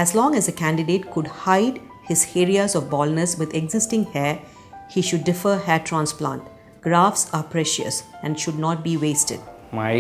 As long as a candidate could hide his areas of baldness with existing hair, he should defer hair transplant. Grafts are precious and should not be wasted. My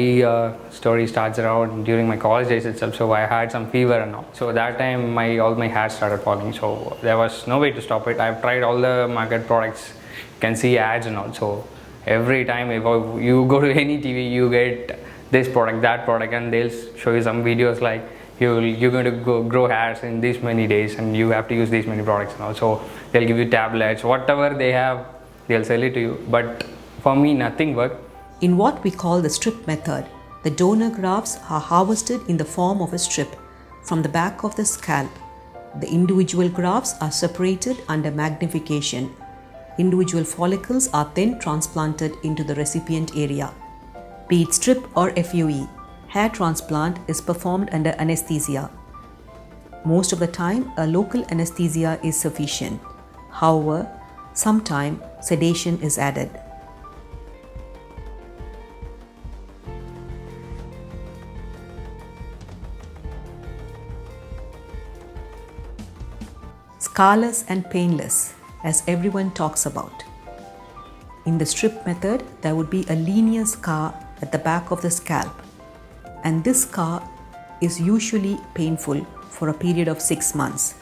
story starts around during my college days itself. So I had some fever and all. So that time all my hair started falling. So there was no way to stop it. I've tried all the market products. You can see ads and all. So every time if you go to any TV, you get this product, that product, and they'll show you some videos like you're going to grow hairs in these many days and you have to use these many products and all. So they'll give you tablets, whatever they have, they'll sell it to you. But for me, nothing worked. In what we call the strip method, the donor grafts are harvested in the form of a strip from the back of the scalp. The individual grafts are separated under magnification. Individual follicles are then transplanted into the recipient area. Be it strip or FUE, hair transplant is performed under anesthesia. Most of the time, a local anesthesia is sufficient. However, sometimes sedation is added. Scarless and painless, as everyone talks about. In the strip method, there would be a linear scar at the back of the scalp, and this scar is usually painful for a period of 6 months.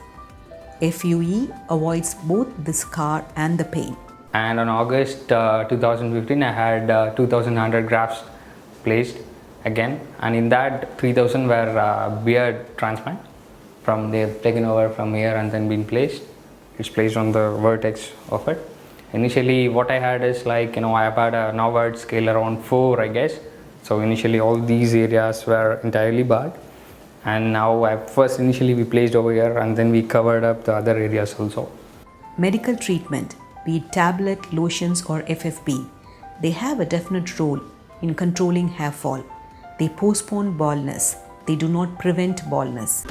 FUE avoids both the scar and the pain. And on August 2015, I had 2,100 grafts placed again, and in that 3,000 were beard transplant. They've taken over from here and then been placed. It's placed on the vertex of it. Initially, what I had is I've had a Norwood scale around 4, I guess. So initially, all these areas were entirely barred, and now initially we placed over here, and then we covered up the other areas also. Medical treatment, be it tablet, lotions, or FFB, they have a definite role in controlling hair fall. They postpone baldness. They do not prevent baldness.